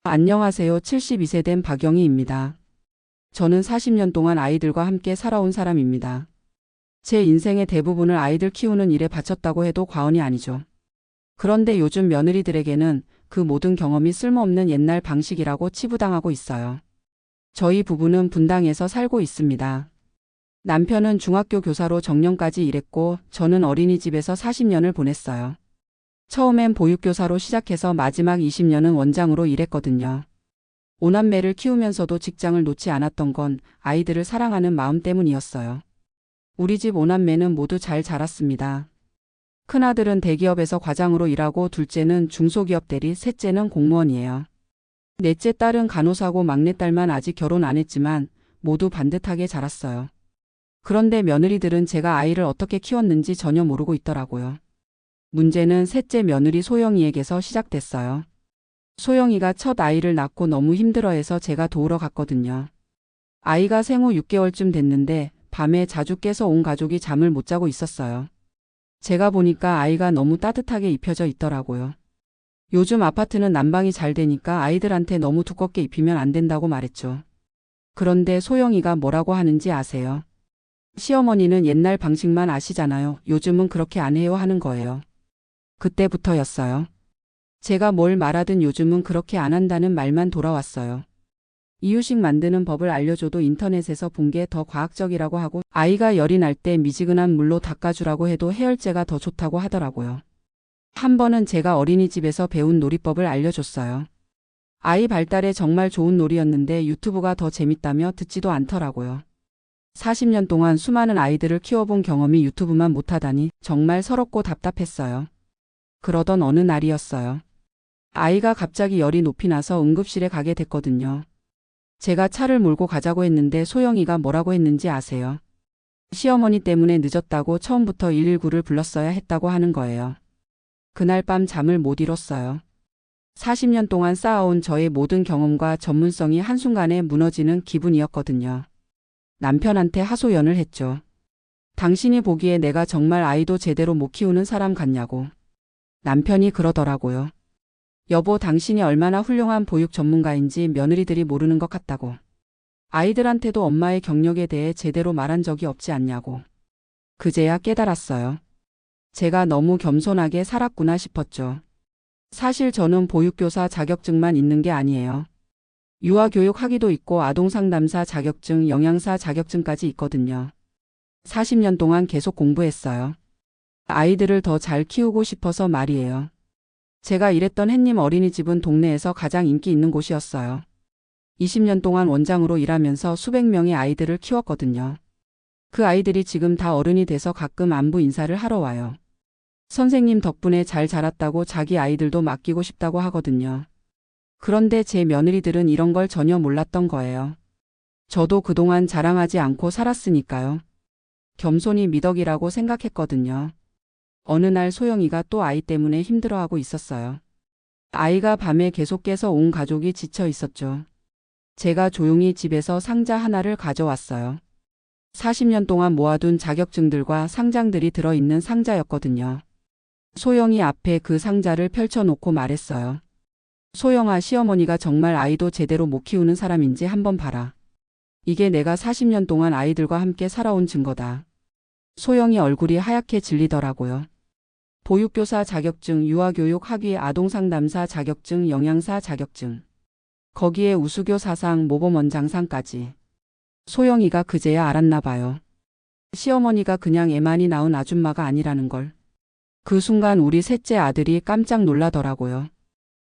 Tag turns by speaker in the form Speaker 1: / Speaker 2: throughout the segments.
Speaker 1: 안녕하세요. 72세 된 박영희입니다. 저는 40년 동안 아이들과 함께 살아온 사람입니다. 제 인생의 대부분을 아이들 키우는 일에 바쳤다고 해도 과언이 아니죠. 그런데 요즘 며느리들에게는 그 모든 경험이 쓸모없는 옛날 방식이라고 치부당하고 있어요. 저희 부부는 분당에서 살고 있습니다. 남편은 중학교 교사로 정년까지 일했고 저는 어린이집에서 40년을 보냈어요. 처음엔 보육교사로 시작해서 마지막 20년은 원장으로 일했거든요. 오남매를 키우면서도 직장을 놓지 않았던 건 아이들을 사랑하는 마음 때문이었어요. 우리 집 오남매는 모두 잘 자랐습니다. 큰아들은 대기업에서 과장으로 일하고 둘째는 중소기업 대리, 셋째는 공무원이에요. 넷째 딸은 간호사고 막내딸만 아직 결혼 안 했지만 모두 반듯하게 자랐어요. 그런데 며느리들은 제가 아이를 어떻게 키웠는지 전혀 모르고 있더라고요. 문제는 셋째 며느리 소영이에게서 시작됐어요. 소영이가 첫 아이를 낳고 너무 힘들어해서 제가 도우러 갔거든요. 아이가 생후 6개월쯤 됐는데 밤에 자주 깨서 온 가족이 잠을 못 자고 있었어요. 제가 보니까 아이가 너무 따뜻하게 입혀져 있더라고요. 요즘 아파트는 난방이 잘 되니까 아이들한테 너무 두껍게 입히면 안 된다고 말했죠. 그런데 소영이가 뭐라고 하는지 아세요? 시어머니는 옛날 방식만 아시잖아요. 요즘은 그렇게 안 해요 하는 거예요. 그때부터였어요. 제가 뭘 말하든 요즘은 그렇게 안 한다는 말만 돌아왔어요. 이유식 만드는 법을 알려줘도 인터넷에서 본 게 더 과학적이라고 하고 아이가 열이 날 때 미지근한 물로 닦아주라고 해도 해열제가 더 좋다고 하더라고요. 한 번은 제가 어린이집에서 배운 놀이법을 알려줬어요. 아이 발달에 정말 좋은 놀이였는데 유튜브가 더 재밌다며 듣지도 않더라고요. 40년 동안 수많은 아이들을 키워본 경험이 유튜브만 못하다니 정말 서럽고 답답했어요. 그러던 어느 날이었어요. 아이가 갑자기 열이 높이 나서 응급실에 가게 됐거든요. 제가 차를 몰고 가자고 했는데 소영이가 뭐라고 했는지 아세요? 시어머니 때문에 늦었다고 처음부터 119를 불렀어야 했다고 하는 거예요. 그날 밤 잠을 못 이뤘어요. 40년 동안 쌓아온 저의 모든 경험과 전문성이 한순간에 무너지는 기분이었거든요. 남편한테 하소연을 했죠. 당신이 보기에 내가 정말 아이도 제대로 못 키우는 사람 같냐고. 남편이 그러더라고요. 여보, 당신이 얼마나 훌륭한 보육 전문가인지 며느리들이 모르는 것 같다고. 아이들한테도 엄마의 경력에 대해 제대로 말한 적이 없지 않냐고. 그제야 깨달았어요. 제가 너무 겸손하게 살았구나 싶었죠. 사실 저는 보육교사 자격증만 있는 게 아니에요. 유아교육 학위도 있고 아동상담사 자격증, 영양사 자격증까지 있거든요. 40년 동안 계속 공부했어요. 아이들을 더 잘 키우고 싶어서 말이에요. 제가 일했던 햇님 어린이집은 동네에서 가장 인기 있는 곳이었어요. 20년 동안 원장으로 일하면서 수백 명의 아이들을 키웠거든요. 그 아이들이 지금 다 어른이 돼서 가끔 안부 인사를 하러 와요. 선생님 덕분에 잘 자랐다고 자기 아이들도 맡기고 싶다고 하거든요. 그런데 제 며느리들은 이런 걸 전혀 몰랐던 거예요. 저도 그동안 자랑하지 않고 살았으니까요. 겸손이 미덕이라고 생각했거든요. 어느 날 소영이가 또 아이 때문에 힘들어하고 있었어요. 아이가 밤에 계속 깨서 온 가족이 지쳐 있었죠. 제가 조용히 집에서 상자 하나를 가져왔어요. 40년 동안 모아둔 자격증들과 상장들이 들어있는 상자였거든요. 소영이 앞에 그 상자를 펼쳐놓고 말했어요. 소영아, 시어머니가 정말 아이도 제대로 못 키우는 사람인지 한번 봐라. 이게 내가 40년 동안 아이들과 함께 살아온 증거다. 소영이 얼굴이 하얗게 질리더라고요. 보육교사 자격증, 유아교육 학위, 아동상담사 자격증, 영양사 자격증. 거기에 우수교 사상, 모범원장상까지. 소영이가 그제야 알았나 봐요. 시어머니가 그냥 애만이 낳은 아줌마가 아니라는 걸. 그 순간 우리 셋째 아들이 깜짝 놀라더라고요.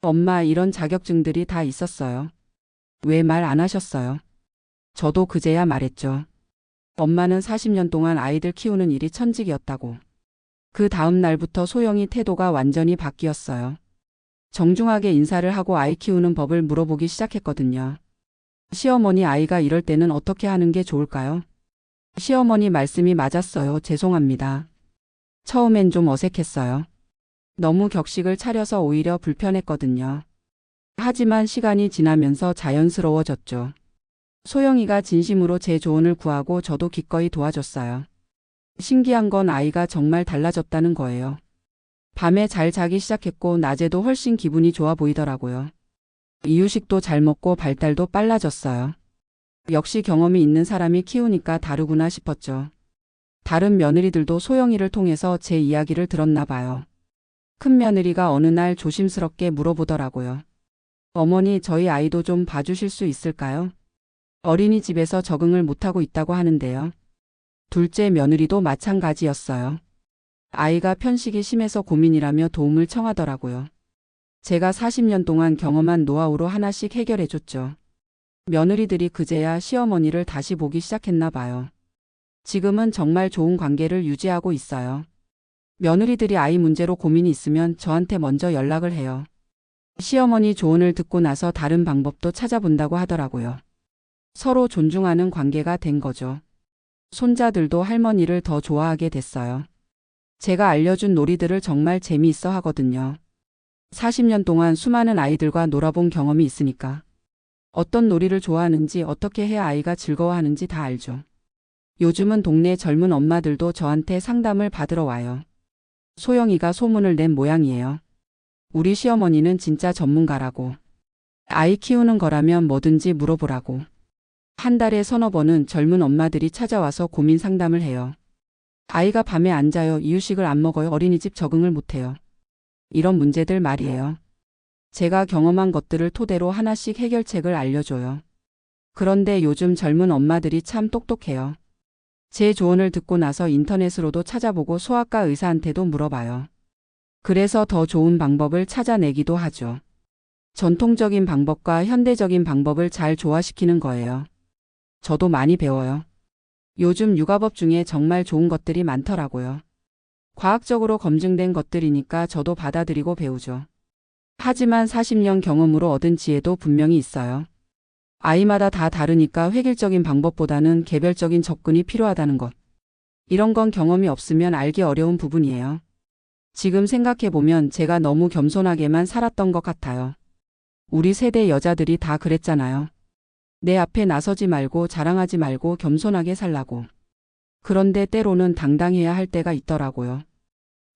Speaker 1: 엄마, 이런 자격증들이 다 있었어요. 왜 말 안 하셨어요? 저도 그제야 말했죠. 엄마는 40년 동안 아이들 키우는 일이 천직이었다고. 그 다음 날부터 소영이 태도가 완전히 바뀌었어요. 정중하게 인사를 하고 아이 키우는 법을 물어보기 시작했거든요. 시어머니, 아이가 이럴 때는 어떻게 하는 게 좋을까요? 시어머니 말씀이 맞았어요. 죄송합니다. 처음엔 좀 어색했어요. 너무 격식을 차려서 오히려 불편했거든요. 하지만 시간이 지나면서 자연스러워졌죠. 소영이가 진심으로 제 조언을 구하고 저도 기꺼이 도와줬어요. 신기한 건 아이가 정말 달라졌다는 거예요. 밤에 잘 자기 시작했고 낮에도 훨씬 기분이 좋아 보이더라고요. 이유식도 잘 먹고 발달도 빨라졌어요. 역시 경험이 있는 사람이 키우니까 다르구나 싶었죠. 다른 며느리들도 소영이를 통해서 제 이야기를 들었나 봐요. 큰 며느리가 어느 날 조심스럽게 물어보더라고요. 어머니, 저희 아이도 좀 봐주실 수 있을까요? 어린이집에서 적응을 못하고 있다고 하는데요. 둘째 며느리도 마찬가지였어요. 아이가 편식이 심해서 고민이라며 도움을 청하더라고요. 제가 40년 동안 경험한 노하우로 하나씩 해결해줬죠. 며느리들이 그제야 시어머니를 다시 보기 시작했나 봐요. 지금은 정말 좋은 관계를 유지하고 있어요. 며느리들이 아이 문제로 고민이 있으면 저한테 먼저 연락을 해요. 시어머니 조언을 듣고 나서 다른 방법도 찾아본다고 하더라고요. 서로 존중하는 관계가 된 거죠. 손자들도 할머니를 더 좋아하게 됐어요. 제가 알려준 놀이들을 정말 재미있어 하거든요. 40년 동안 수많은 아이들과 놀아본 경험이 있으니까. 어떤 놀이를 좋아하는지, 어떻게 해야 아이가 즐거워하는지 다 알죠. 요즘은 동네 젊은 엄마들도 저한테 상담을 받으러 와요. 소영이가 소문을 낸 모양이에요. 우리 시어머니는 진짜 전문가라고. 아이 키우는 거라면 뭐든지 물어보라고. 한 달에 서너 번은 젊은 엄마들이 찾아와서 고민 상담을 해요. 아이가 밤에 안 자요, 이유식을 안 먹어요, 어린이집 적응을 못해요. 이런 문제들 말이에요. 제가 경험한 것들을 토대로 하나씩 해결책을 알려줘요. 그런데 요즘 젊은 엄마들이 참 똑똑해요. 제 조언을 듣고 나서 인터넷으로도 찾아보고 소아과 의사한테도 물어봐요. 그래서 더 좋은 방법을 찾아내기도 하죠. 전통적인 방법과 현대적인 방법을 잘 조화시키는 거예요. 저도 많이 배워요. 요즘 육아법 중에 정말 좋은 것들이 많더라고요. 과학적으로 검증된 것들이니까 저도 받아들이고 배우죠. 하지만 40년 경험으로 얻은 지혜도 분명히 있어요. 아이마다 다 다르니까 획일적인 방법보다는 개별적인 접근이 필요하다는 것. 이런 건 경험이 없으면 알기 어려운 부분이에요. 지금 생각해보면 제가 너무 겸손하게만 살았던 것 같아요. 우리 세대 여자들이 다 그랬잖아요. 내 앞에 나서지 말고 자랑하지 말고 겸손하게 살라고. 그런데 때로는 당당해야 할 때가 있더라고요.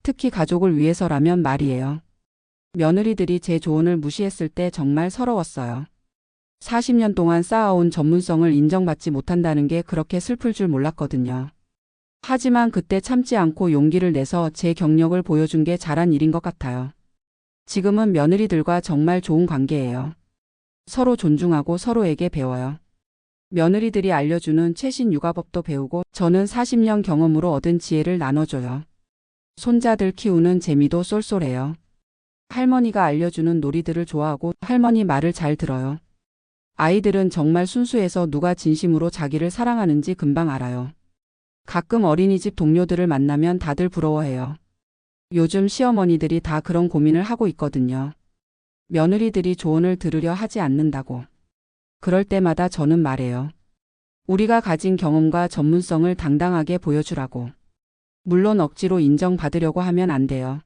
Speaker 1: 특히 가족을 위해서라면 말이에요. 며느리들이 제 조언을 무시했을 때 정말 서러웠어요. 40년 동안 쌓아온 전문성을 인정받지 못한다는 게 그렇게 슬플 줄 몰랐거든요. 하지만 그때 참지 않고 용기를 내서 제 경력을 보여준 게 잘한 일인 것 같아요. 지금은 며느리들과 정말 좋은 관계예요. 서로 존중하고 서로에게 배워요. 며느리들이 알려주는 최신 육아법도 배우고 저는 40년 경험으로 얻은 지혜를 나눠줘요. 손자들 키우는 재미도 쏠쏠해요. 할머니가 알려주는 놀이들을 좋아하고 할머니 말을 잘 들어요. 아이들은 정말 순수해서 누가 진심으로 자기를 사랑하는지 금방 알아요. 가끔 어린이집 동료들을 만나면 다들 부러워해요. 요즘 시어머니들이 다 그런 고민을 하고 있거든요. 며느리들이 조언을 들으려 하지 않는다고. 그럴 때마다 저는 말해요. 우리가 가진 경험과 전문성을 당당하게 보여주라고. 물론 억지로 인정받으려고 하면 안 돼요.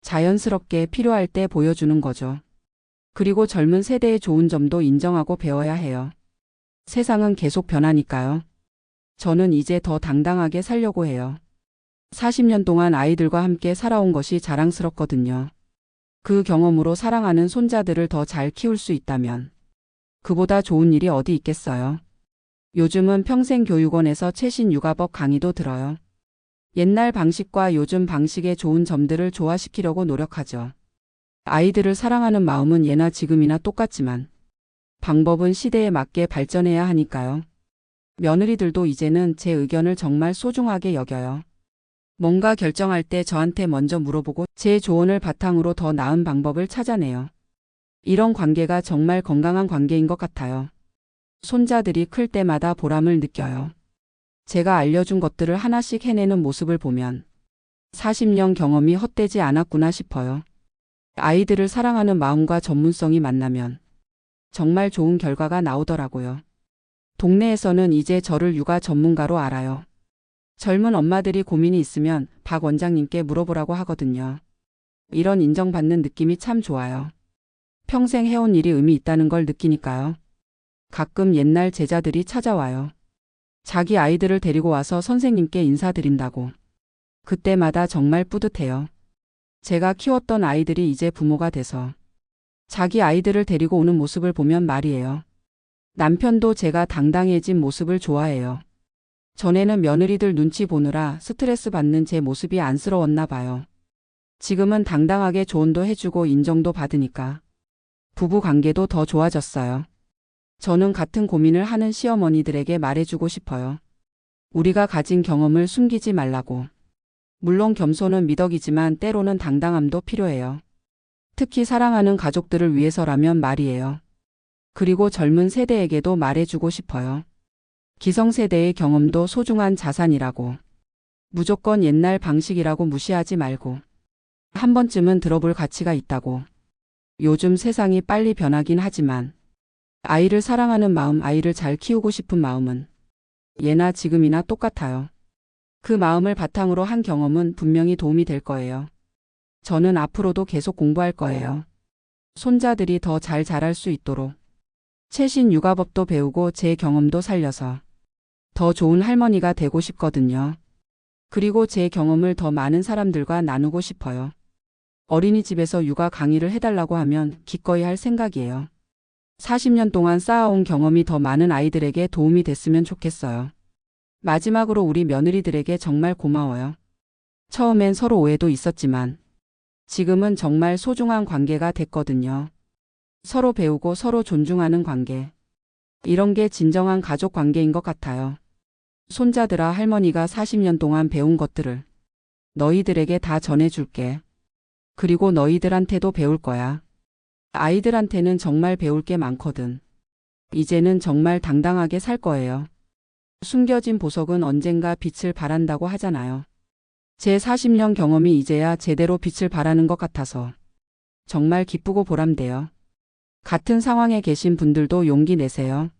Speaker 1: 자연스럽게 필요할 때 보여주는 거죠. 그리고 젊은 세대의 좋은 점도 인정하고 배워야 해요. 세상은 계속 변하니까요. 저는 이제 더 당당하게 살려고 해요. 40년 동안 아이들과 함께 살아온 것이 자랑스럽거든요. 그 경험으로 사랑하는 손자들을 더 잘 키울 수 있다면 그보다 좋은 일이 어디 있겠어요. 요즘은 평생교육원에서 최신 육아법 강의도 들어요. 옛날 방식과 요즘 방식의 좋은 점들을 조화시키려고 노력하죠. 아이들을 사랑하는 마음은 예나 지금이나 똑같지만 방법은 시대에 맞게 발전해야 하니까요. 며느리들도 이제는 제 의견을 정말 소중하게 여겨요. 뭔가 결정할 때 저한테 먼저 물어보고 제 조언을 바탕으로 더 나은 방법을 찾아내요. 이런 관계가 정말 건강한 관계인 것 같아요. 손자들이 클 때마다 보람을 느껴요. 제가 알려준 것들을 하나씩 해내는 모습을 보면 40년 경험이 헛되지 않았구나 싶어요. 아이들을 사랑하는 마음과 전문성이 만나면 정말 좋은 결과가 나오더라고요. 동네에서는 이제 저를 육아 전문가로 알아요. 젊은 엄마들이 고민이 있으면 박 원장님께 물어보라고 하거든요. 이런 인정받는 느낌이 참 좋아요. 평생 해온 일이 의미 있다는 걸 느끼니까요. 가끔 옛날 제자들이 찾아와요. 자기 아이들을 데리고 와서 선생님께 인사드린다고. 그때마다 정말 뿌듯해요. 제가 키웠던 아이들이 이제 부모가 돼서 자기 아이들을 데리고 오는 모습을 보면 말이에요. 남편도 제가 당당해진 모습을 좋아해요. 전에는 며느리들 눈치 보느라 스트레스 받는 제 모습이 안쓰러웠나 봐요. 지금은 당당하게 조언도 해주고 인정도 받으니까 부부 관계도 더 좋아졌어요. 저는 같은 고민을 하는 시어머니들에게 말해주고 싶어요. 우리가 가진 경험을 숨기지 말라고. 물론 겸손은 미덕이지만 때로는 당당함도 필요해요. 특히 사랑하는 가족들을 위해서라면 말이에요. 그리고 젊은 세대에게도 말해주고 싶어요. 기성세대의 경험도 소중한 자산이라고. 무조건 옛날 방식이라고 무시하지 말고 한 번쯤은 들어볼 가치가 있다고. 요즘 세상이 빨리 변하긴 하지만 아이를 사랑하는 마음, 아이를 잘 키우고 싶은 마음은 예나 지금이나 똑같아요. 그 마음을 바탕으로 한 경험은 분명히 도움이 될 거예요. 저는 앞으로도 계속 공부할 거예요. 손자들이 더 잘 자랄 수 있도록 최신 육아법도 배우고 제 경험도 살려서 더 좋은 할머니가 되고 싶거든요. 그리고 제 경험을 더 많은 사람들과 나누고 싶어요. 어린이집에서 육아 강의를 해달라고 하면 기꺼이 할 생각이에요. 40년 동안 쌓아온 경험이 더 많은 아이들에게 도움이 됐으면 좋겠어요. 마지막으로 우리 며느리들에게 정말 고마워요. 처음엔 서로 오해도 있었지만 지금은 정말 소중한 관계가 됐거든요. 서로 배우고 서로 존중하는 관계. 이런 게 진정한 가족 관계인 것 같아요. 손자들아, 할머니가 40년 동안 배운 것들을 너희들에게 다 전해줄게. 그리고 너희들한테도 배울 거야. 아이들한테는 정말 배울 게 많거든. 이제는 정말 당당하게 살 거예요. 숨겨진 보석은 언젠가 빛을 발한다고 하잖아요. 제 40년 경험이 이제야 제대로 빛을 발하는 것 같아서 정말 기쁘고 보람돼요. 같은 상황에 계신 분들도 용기 내세요.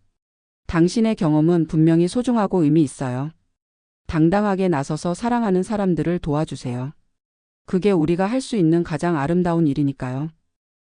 Speaker 1: 당신의 경험은 분명히 소중하고 의미 있어요. 당당하게 나서서 사랑하는 사람들을 도와주세요. 그게 우리가 할 수 있는 가장 아름다운 일이니까요.